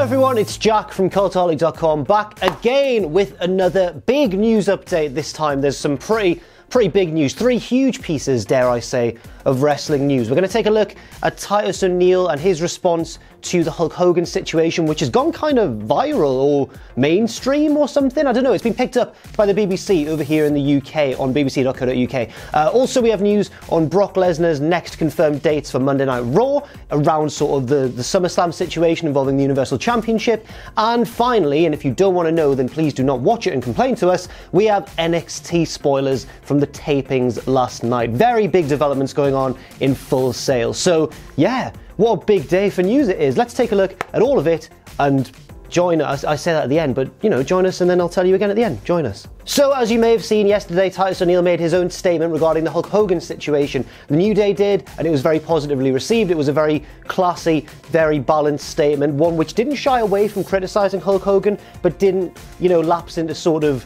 everyone, it's Jack from Cultaholic.com, back again with another big news update. This time there's some pretty big news, 3 huge pieces, dare I say, of wrestling news. We're going to take a look at Titus O'Neil and his response to the Hulk Hogan situation, which has gone kind of viral or mainstream or something. I don't know. It's been picked up by the BBC over here in the UK on bbc.co.uk. Also, we have news on Brock Lesnar's next confirmed dates for Monday Night Raw, around sort of the SummerSlam situation involving the Universal Championship. And finally, and if you don't want to know, then please do not watch it and complain to us, we have NXT spoilers from the tapings last night. Very big developments going on in Full Sail. So yeah, what a big day for news it is. Let's take a look at all of it and join us. I say that at the end, but you know, join us and then I'll tell you again at the end. Join us. So as you may have seen yesterday, Titus O'Neil made his own statement regarding the Hulk Hogan situation. The New Day did, and it was very positively received. It was a very classy, very balanced statement, one which didn't shy away from criticizing Hulk Hogan, but didn't, you know, lapse into sort of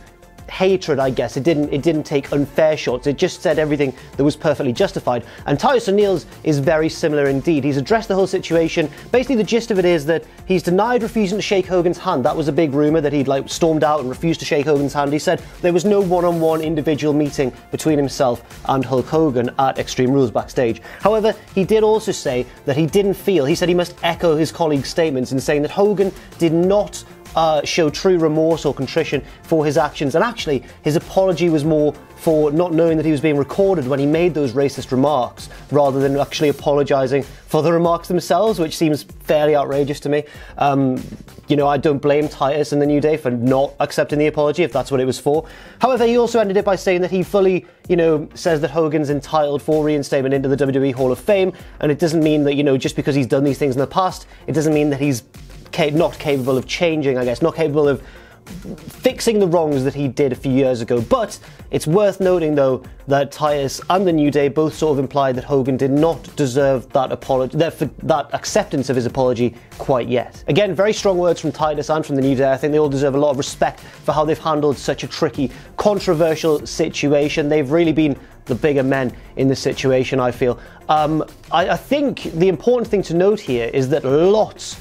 hatred, I guess. It didn't take unfair shots. It just said everything that was perfectly justified. And Titus O'Neil's is very similar indeed. He's addressed the whole situation. Basically, the gist of it is that he's denied refusing to shake Hogan's hand. That was a big rumor, that he'd like stormed out and refused to shake Hogan's hand. He said there was no one-on-one individual meeting between himself and Hulk Hogan at Extreme Rules backstage. However, he did also say that he didn't feel, he said he must echo his colleague's statements in saying that Hogan did not show true remorse or contrition for his actions, and actually his apology was more for not knowing that he was being recorded when he made those racist remarks, rather than actually apologising for the remarks themselves, which seems fairly outrageous to me. You know, I don't blame Titus and the New Day for not accepting the apology if that's what it was for. However, he also ended it by saying that he fully, you know, says that Hogan's entitled for reinstatement into the WWE Hall of Fame, and it doesn't mean that, you know, just because he's done these things in the past, it doesn't mean that he's not capable of changing, I guess, not capable of fixing the wrongs that he did a few years ago. But it's worth noting, though, that Titus and the New Day both sort of implied that Hogan did not deserve that apology, that acceptance of his apology quite yet. Again, very strong words from Titus and from the New Day. I think they all deserve a lot of respect for how they've handled such a tricky, controversial situation. They've really been the bigger men in this situation, I feel. I think the important thing to note here is that lots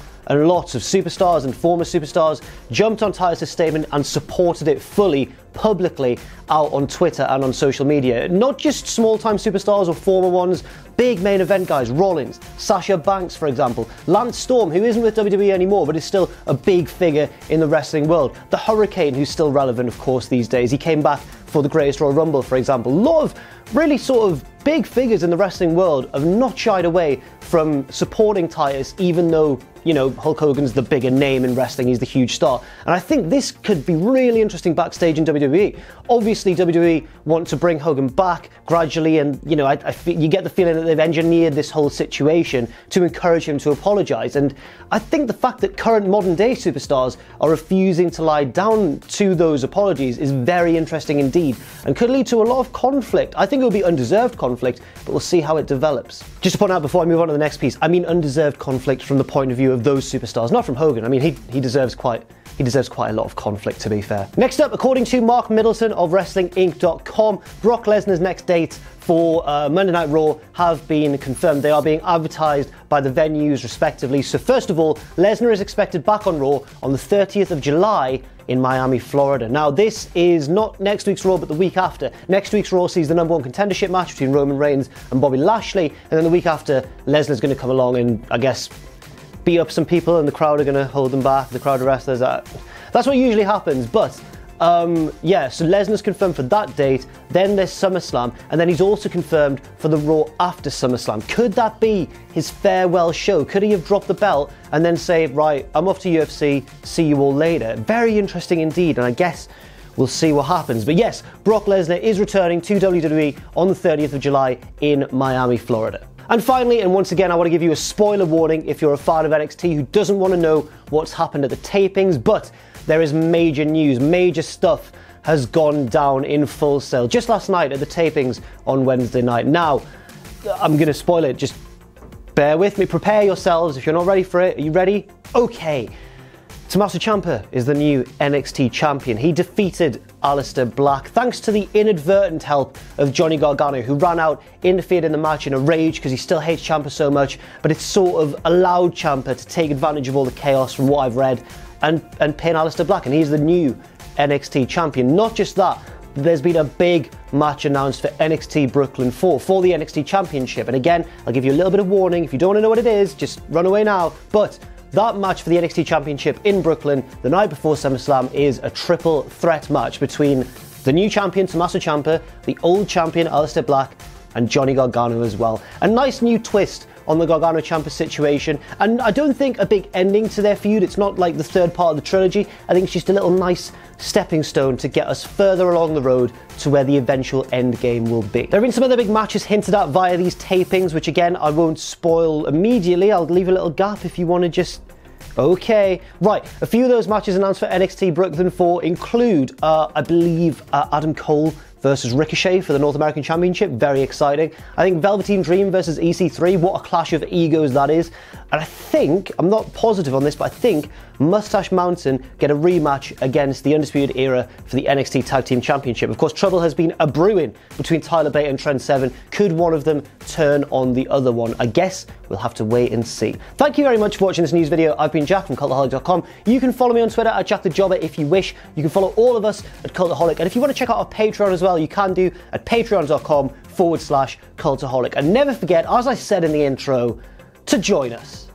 of superstars and former superstars jumped on Titus' statement and supported it fully, publicly, out on Twitter and on social media. Not just small-time superstars or former ones, big main event guys, Rollins, Sasha Banks, for example, Lance Storm, who isn't with WWE anymore, but is still a big figure in the wrestling world, the Hurricane, who's still relevant, of course, these days. He came back for the Greatest Royal Rumble, for example. A lot of really sort of big figures in the wrestling world have not shied away from supporting Titus, even though, you know, Hulk Hogan's the bigger name in wrestling, he's the huge star. And I think this could be really interesting backstage in WWE. Obviously, WWE want to bring Hogan back gradually, and, you know, you get the feeling that they've engineered this whole situation to encourage him to apologise. And I think the fact that current modern-day superstars are refusing to lie down to those apologies is very interesting indeed, and could lead to a lot of conflict. I think it will be undeserved conflict, but we'll see how it develops. Just to point out before I move on to the next piece, I mean undeserved conflict from the point of view of those superstars, not from Hogan. I mean, he deserves quite a lot of conflict, to be fair. Next up, according to Mark Middleton of WrestlingInc.com, Brock Lesnar's next dates for Monday Night Raw have been confirmed. They are being advertised by the venues respectively. So first of all, Lesnar is expected back on Raw on the 30th of July in Miami, Florida. Now, this is not next week's Raw, but the week after. Next week's Raw sees the #1 contendership match between Roman Reigns and Bobby Lashley, and then the week after, Lesnar's going to come along and, I guess, beat up some people, and the crowd are going to hold them back. The crowd of wrestlers, that's what usually happens. But yeah, so Lesnar's confirmed for that date. Then there's SummerSlam, and then he's also confirmed for the Raw after SummerSlam. Could that be his farewell show? Could he have dropped the belt and then say, right, I'm off to UFC, see you all later? Very interesting indeed, and I guess we'll see what happens. But yes, Brock Lesnar is returning to WWE on the 30th of July in Miami, Florida. And finally, and once again, I want to give you a spoiler warning if you're a fan of NXT who doesn't want to know what's happened at the tapings, but there is major news, major stuff has gone down in Full Sail just last night at the tapings on Wednesday night. Now, I'm going to spoil it, just bear with me, prepare yourselves if you're not ready for it. Are you ready? Okay. Tommaso Ciampa is the new NXT champion. He defeated Aleister Black thanks to the inadvertent help of Johnny Gargano, who ran out, interfered in the match in a rage because he still hates Ciampa so much, but it sort of allowed Ciampa to take advantage of all the chaos from what I've read and pin Aleister Black, and he's the new NXT champion. Not just that, there's been a big match announced for NXT Brooklyn 4 for the NXT championship, and again, I'll give you a little bit of warning. If you don't want to know what it is, just run away now, but that match for the NXT Championship in Brooklyn the night before SummerSlam is a triple threat match between the new champion Tommaso Ciampa, the old champion Aleister Black, and Johnny Gargano as well. A nice new twist on the Gargano-Ciampa situation, and I don't think a big ending to their feud. It's not like the third part of the trilogy. I think it's just a little nice stepping stone to get us further along the road to where the eventual end game will be. There have been some other big matches hinted at via these tapings, which again, I won't spoil immediately. I'll leave a little gap if you want to just... Okay, right, a few of those matches announced for NXT Brooklyn 4 include, I believe, Adam Cole versus Ricochet for the North American Championship. Very exciting. I think Velveteen Dream versus EC3, what a clash of egos that is. And I think, I'm not positive on this, but I think Mustache Mountain get a rematch against the Undisputed Era for the NXT Tag Team Championship. Of course, trouble has been a-brewing between Tyler Bate and Trent Seven. Could one of them turn on the other one? I guess we'll have to wait and see. Thank you very much for watching this news video. I've been Jack from Cultaholic.com. You can follow me on Twitter at JackTheJobber if you wish. You can follow all of us at Cultaholic. And if you want to check out our Patreon as well, you can do at patreon.com/Cultaholic. And never forget, as I said in the intro, to join us.